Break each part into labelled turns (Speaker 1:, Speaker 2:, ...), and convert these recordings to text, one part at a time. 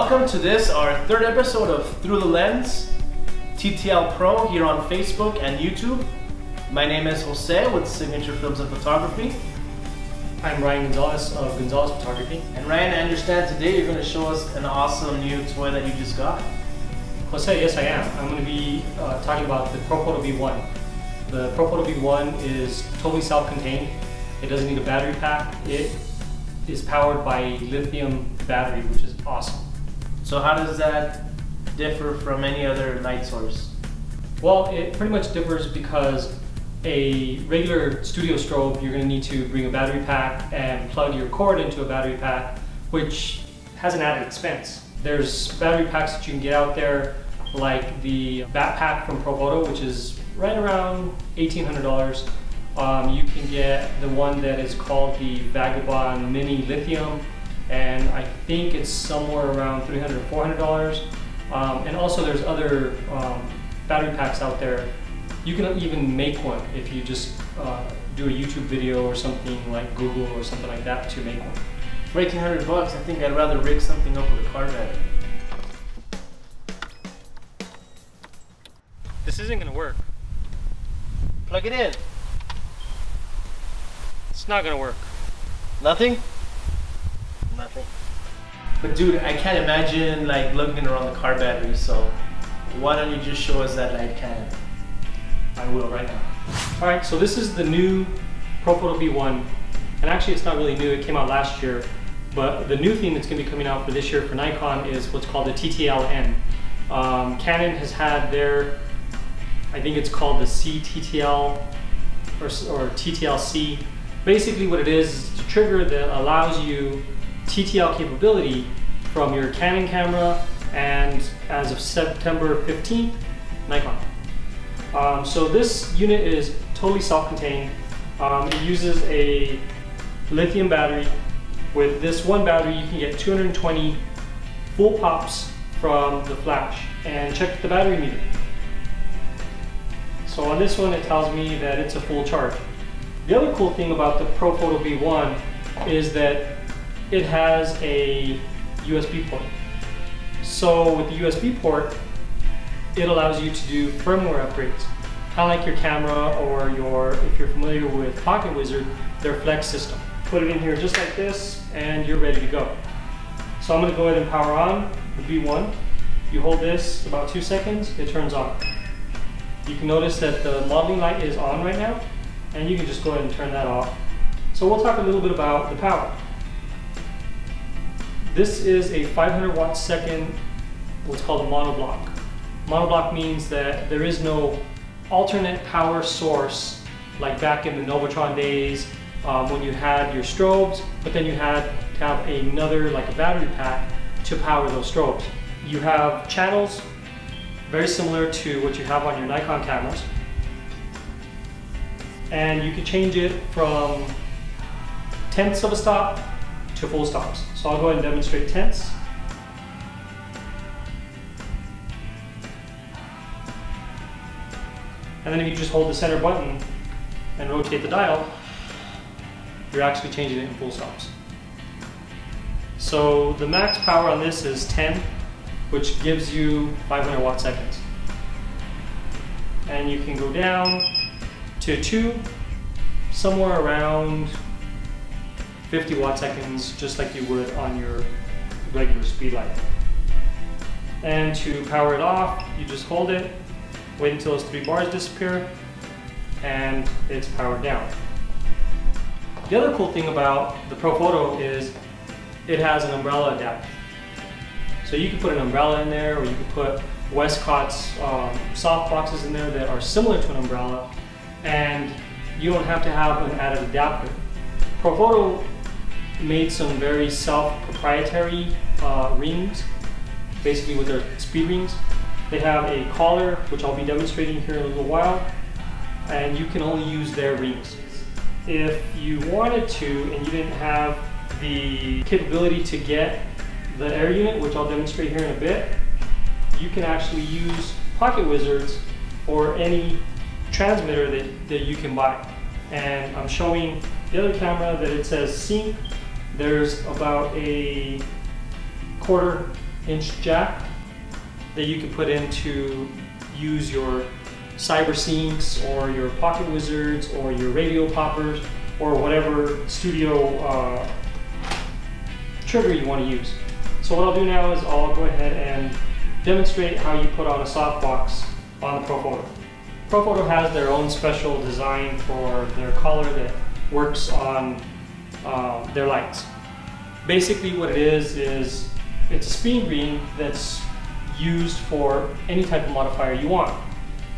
Speaker 1: Welcome to this, our third episode of Through the Lens, TTLPRO here on Facebook and YouTube. My name is Jose with Signature Films and Photography.
Speaker 2: I'm Ryan Gonzalez of Gonzalez Photography.
Speaker 1: And Ryan, I understand today you're going to show us an awesome new toy that you just got.
Speaker 2: Jose, yes I am. I'm going to be talking about the Profoto B1. The Profoto B1 is totally self-contained. It doesn't need a battery pack. It is powered by a lithium battery, which is awesome.
Speaker 1: So how does that differ from any other light source?
Speaker 2: Well, it pretty much differs because a regular studio strobe, you're going to need to bring a battery pack and plug your cord into a battery pack, which has an added expense. There's battery packs that you can get out there, like the Bat Pack from Profoto, which is right around $1,800. You can get the one that is called the Vagabond Mini Lithium, and I think it's somewhere around $300 or $400. And also there's other battery packs out there. You can even make one if you just do a YouTube video or something like Google or something like that to make one.
Speaker 1: For $1,800, I think I'd rather rig something up with a car battery.
Speaker 2: This isn't going to work.
Speaker 1: Plug it in.
Speaker 2: It's not going to work.
Speaker 1: Nothing? Nothing. But dude, I can't imagine like lugging around the car battery, so why don't you just show us that light cannon?
Speaker 2: I will right now. Alright, so this is the new Profoto B1, and actually it's not really new, it came out last year, but the new thing that's going to be coming out for this year for Nikon is what's called the TTLN. Canon has had their, I think it's called the CTTL or TTLC. Basically what it is a trigger that allows you TTL capability from your Canon camera, and as of September 15th, Nikon. So this unit is totally self-contained. It uses a lithium battery. With this one battery you can get 220 full pops from the flash. And check the battery meter. So on this one it tells me that it's a full charge. The other cool thing about the Profoto B1 is that it has a USB port. So with the USB port, it allows you to do firmware upgrades. Kind of like your camera or if you're familiar with Pocket Wizard, their Flex system. Put it in here just like this and you're ready to go. So I'm going to go ahead and power on the B1. You hold this about 2 seconds, it turns on. You can notice that the modeling light is on right now, and you can just go ahead and turn that off. So we'll talk a little bit about the power. This is a 500 watt second, what's called a monoblock. Monoblock means that there is no alternate power source like back in the Novatron days when you had your strobes, but then you had to have another, like a battery pack, to power those strobes. You have channels very similar to what you have on your Nikon cameras, and you can change it from tenths of a stop to full stops. So I'll go ahead and demonstrate tenths. And then if you just hold the center button and rotate the dial, you're actually changing it in full stops. So the max power on this is 10, which gives you 500 watt seconds. And you can go down to 2, somewhere around 50 watt seconds, just like you would on your regular speed light. And to power it off, you just hold it, wait until those 3 bars disappear, and it's powered down. The other cool thing about the Profoto is it has an umbrella adapter. So you can put an umbrella in there, or you can put Westcott's soft boxes in there that are similar to an umbrella, and you don't have to have an added adapter. Profoto made some very self-proprietary rings, basically with their speed rings. They have a collar, which I'll be demonstrating here in a little while, and you can only use their rings. If you wanted to and you didn't have the capability to get the air unit, which I'll demonstrate here in a bit, you can actually use Pocket Wizards or any transmitter that you can buy. And I'm showing the other camera that it says sync. There's about a 1/4 inch jack that you can put in to use your cyber syncs or your pocket wizards or your radio poppers or whatever studio trigger you want to use. So what I'll do now is I'll go ahead and demonstrate how you put on a softbox on the Profoto. Profoto has their own special design for their collar that works on their lights. Basically what it is it's a spin ring that's used for any type of modifier you want.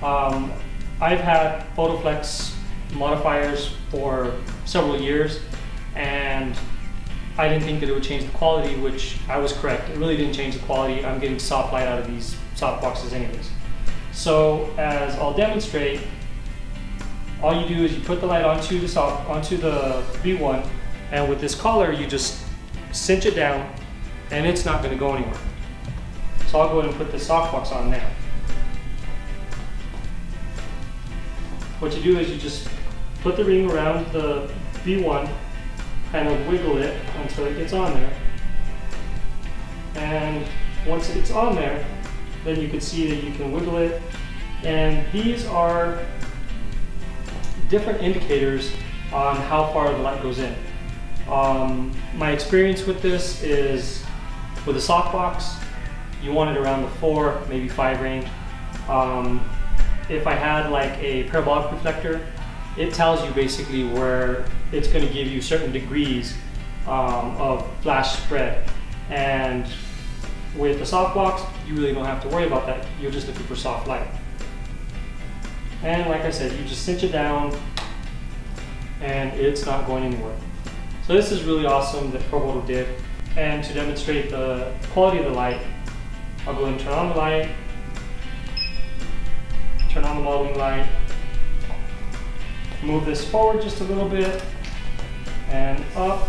Speaker 2: I've had Photoflex modifiers for several years, and I didn't think that it would change the quality, which I was correct. It really didn't change the quality. I'm getting soft light out of these soft boxes anyways. So as I'll demonstrate, all you do is you put the light onto the B1, and with this collar you just cinch it down and it's not going to go anywhere. So I'll go ahead and put the softbox on now. What you do is you just put the ring around the B1, kind of wiggle it until it gets on there. And once it's on there, then you can see that you can wiggle it. And these are different indicators on how far the light goes in. My experience with this is with a softbox, you want it around the 4, maybe 5 range. If I had like a parabolic reflector, it tells you basically where it's going to give you certain degrees of flash spread. And with the softbox, you really don't have to worry about that. You're just looking for soft light. And like I said, you just cinch it down and it's not going anywhere. So this is really awesome that Profoto did. And to demonstrate the quality of the light, I'll go and turn on the light, turn on the modeling light, move this forward just a little bit and up,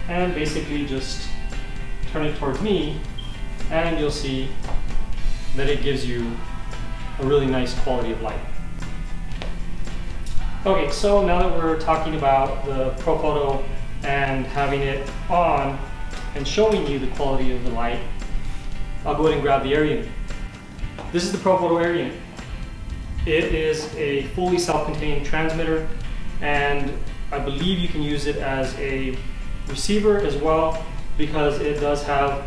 Speaker 2: and basically just turn it towards me, and you'll see that it gives you a really nice quality of light. Okay, so now that we're talking about the Profoto and having it on and showing you the quality of the light, I'll go ahead and grab the air unit. This is the Profoto air unit. It is a fully self-contained transmitter, and I believe you can use it as a receiver as well, because it does have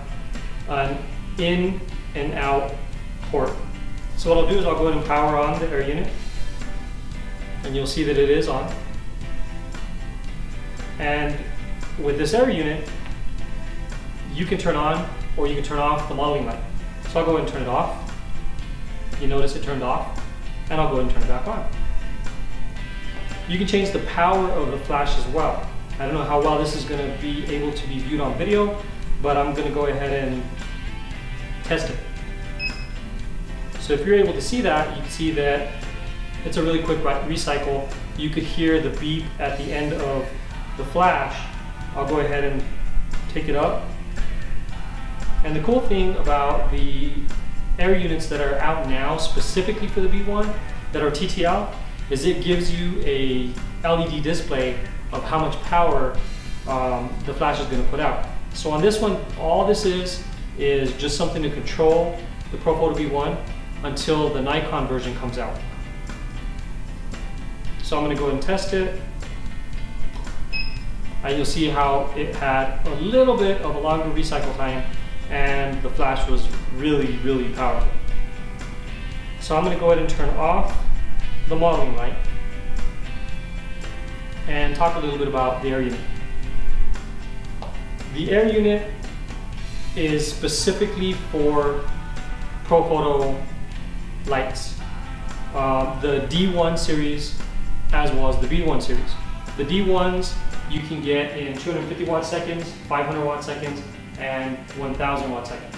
Speaker 2: an in and out port. So what I'll do is I'll go ahead and power on the air unit, and you'll see that it is on. And with this air unit, you can turn on or you can turn off the modeling light. So I'll go ahead and turn it off. You notice it turned off, and I'll go ahead and turn it back on. You can change the power of the flash as well. I don't know how well this is going to be able to be viewed on video, but I'm going to go ahead and test it. So if you're able to see that, you can see that it's a really quick recycle. You could hear the beep at the end of the flash. I'll go ahead and take it up. And the cool thing about the air units that are out now specifically for the B1 that are TTL is it gives you a LED display of how much power the flash is going to put out. So on this one, all this is just something to control the Profoto B1 until the Nikon version comes out. So I'm going to go ahead and test it. And you'll see how it had a little bit of a longer recycle time, and the flash was really, really powerful. So I'm going to go ahead and turn off the modeling light and talk a little bit about the air unit. The air unit is specifically for Profoto lights. The D1 series as well as the B1 series. The D1s you can get in 250 watt seconds, 500 watt seconds, and 1000 watt seconds.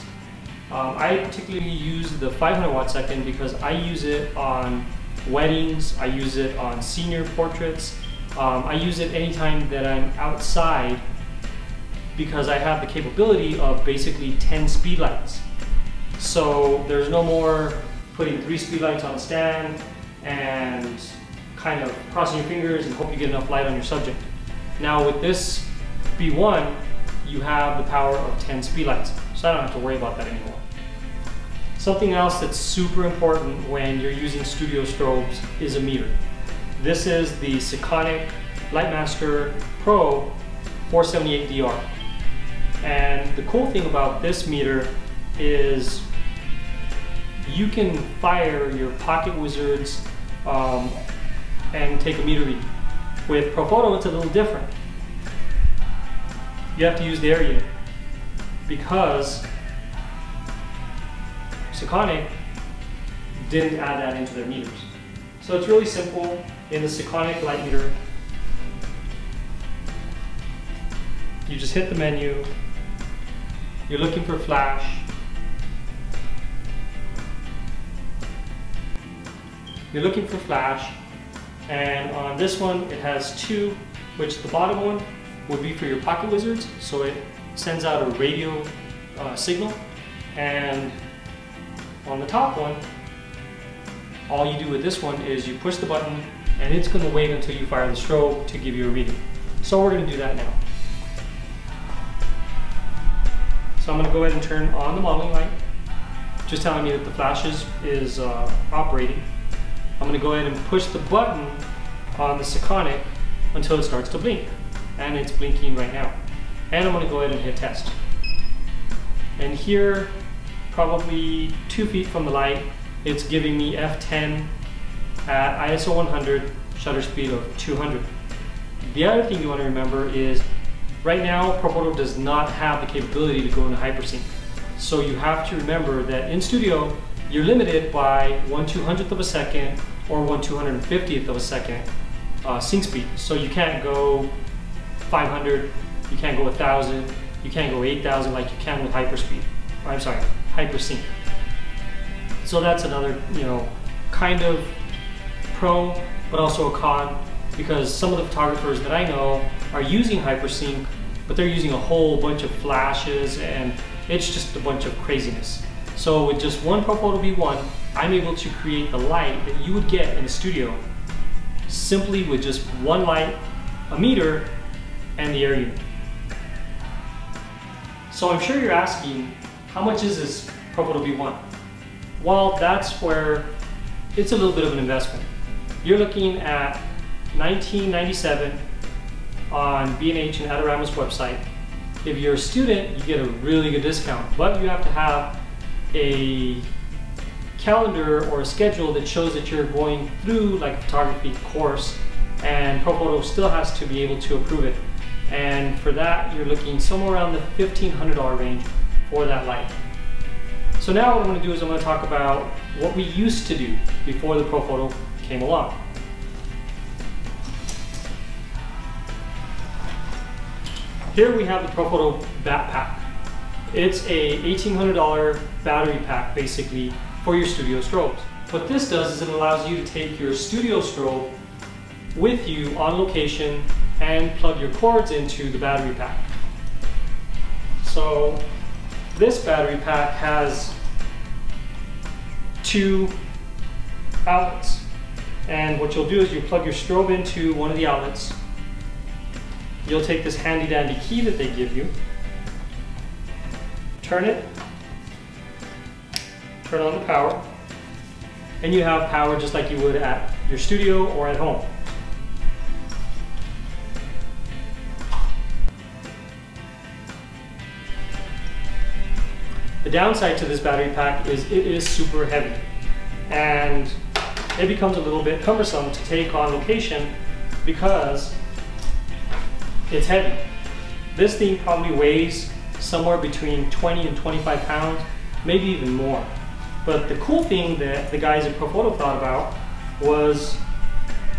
Speaker 2: I particularly use the 500 watt second because I use it on weddings, I use it on senior portraits, I use it anytime that I'm outside because I have the capability of basically 10 speed lights. So there's no more putting 3 speed lights on a stand and kind of crossing your fingers and hope you get enough light on your subject. Now with this B1, you have the power of 10 speed lights. So I don't have to worry about that anymore. Something else that's super important when you're using studio strobes is a meter. This is the Sekonic Lightmaster Pro 478DR. And the cool thing about this meter is you can fire your pocket wizards and take a meter read. With Profoto, it's a little different. You have to use the air unit because Sekonic didn't add that into their meters. So it's really simple. In the Sekonic light meter, you just hit the menu, you're looking for flash, and on this one it has two, which the bottom one would be for your pocket wizards, so it sends out a radio signal, and on the top one, all you do with this one is you push the button and it's going to wait until you fire the strobe to give you a reading. So we're going to do that now. So I'm going to go ahead and turn on the modeling light, just telling me that the flash is operating. I'm going to go ahead and push the button on the Sekonic until it starts to blink. And it's blinking right now. And I'm going to go ahead and hit test. And here, probably 2 feet from the light, it's giving me f10 at ISO 100, shutter speed of 200. The other thing you want to remember is right now Profoto does not have the capability to go into hypersync. So you have to remember that in studio you're limited by 1/200th of a second or 1/250th of a second sync speed. So you can't go 500, you can't go 1,000, you can't go 8,000 like you can with hypersync. So that's another, kind of pro, but also a con, because some of the photographers that I know are using hypersync, but they're using a whole bunch of flashes and it's just a bunch of craziness. So with just one Profoto B1, I'm able to create the light that you would get in a studio simply with just one light, a meter, and the air unit. So I'm sure you're asking, how much is this Profoto B1? Well, that's where it's a little bit of an investment. You're looking at $19.97 on B&H and Adorama's website. If you're a student, you get a really good discount, but you have to have a calendar or a schedule that shows that you're going through like a photography course, and Profoto still has to be able to approve it. And for that, you're looking somewhere around the $1,500 range for that light. So now what I'm going to do is I'm going to talk about what we used to do before the Profoto came along. Here we have the Profoto backpack. It's a $1,800 battery pack basically for your studio strobes. What this does is it allows you to take your studio strobe with you on location and plug your cords into the battery pack. So this battery pack has 2 outlets, and what you'll do is you plug your strobe into one of the outlets. You'll take this handy dandy key that they give you, turn it, turn on the power, and you have power just like you would at your studio or at home. The downside to this battery pack is it is super heavy, and it becomes a little bit cumbersome to take on location because it's heavy. This thing probably weighs somewhere between 20 and 25 pounds, maybe even more. But the cool thing that the guys at Profoto thought about was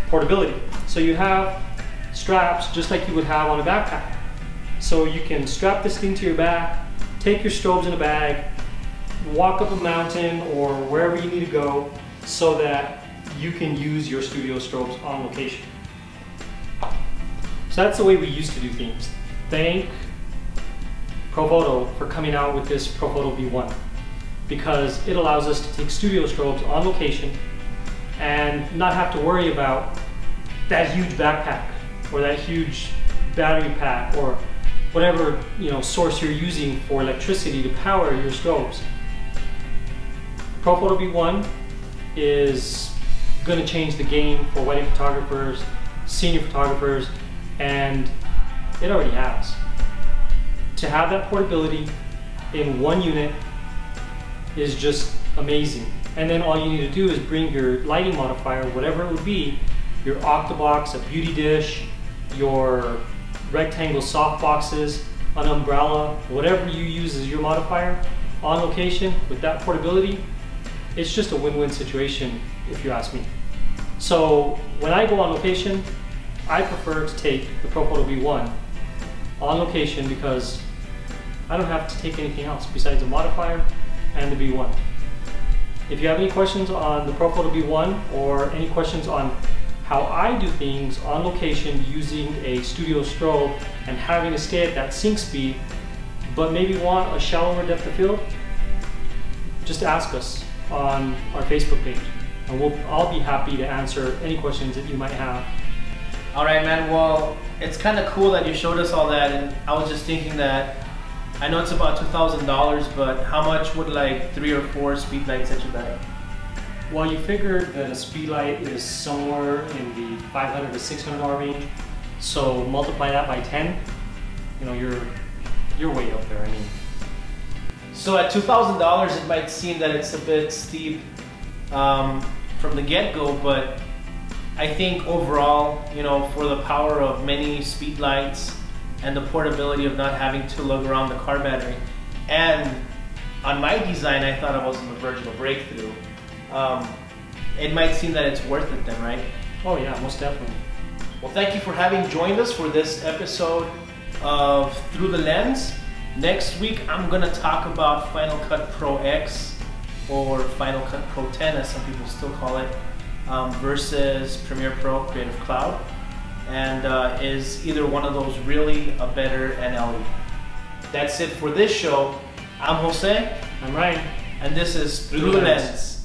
Speaker 2: portability. So you have straps just like you would have on a backpack. So you can strap this thing to your back, take your strobes in a bag, walk up a mountain or wherever you need to go so that you can use your studio strobes on location. So that's the way we used to do things. Thank Profoto for coming out with this Profoto B1, because it allows us to take studio strobes on location and not have to worry about that huge backpack or that huge battery pack or whatever source you're using for electricity to power your strobes. Profoto B1 is going to change the game for wedding photographers, senior photographers, and it already has. To have that portability in one unit is just amazing. And then all you need to do is bring your lighting modifier, whatever it would be, your octabox, a beauty dish, your rectangle soft boxes, an umbrella, whatever you use as your modifier on location with that portability. It's just a win-win situation if you ask me. So when I go on location, I prefer to take the Profoto B1 on location because I don't have to take anything else besides the modifier and the B1. If you have any questions on the Profoto B1 or any questions on how I do things on location using a studio strobe and having to stay at that sync speed, but maybe want a shallower depth of field, just ask us on our Facebook page, and I'll be happy to answer any questions that you might have.
Speaker 1: All right, man. Well, it's kind of cool that you showed us all that, and I was just thinking that I know it's about $2,000, but how much would like 3 or 4 speed lights set you back?
Speaker 2: Well, you figured that a speed light is somewhere in the $500 to $600 range, so multiply that by 10. You're way up there. I mean.
Speaker 1: So at $2,000, it might seem that it's a bit steep from the get-go, but I think overall, for the power of many speed lights and the portability of not having to lug around the car battery, and on my design, I thought I was on the verge of a breakthrough. It might seem that it's worth it then, right?
Speaker 2: Oh yeah, most definitely.
Speaker 1: Well, thank you for having joined us for this episode of Through the Lens. Next week, I'm gonna talk about Final Cut Pro X, or Final Cut Pro 10 as some people still call it, versus Premiere Pro Creative Cloud. And is either one of those really a better NLE? That's it for this show. I'm Jose.
Speaker 2: I'm Ryan.
Speaker 1: And this is Through the Lens.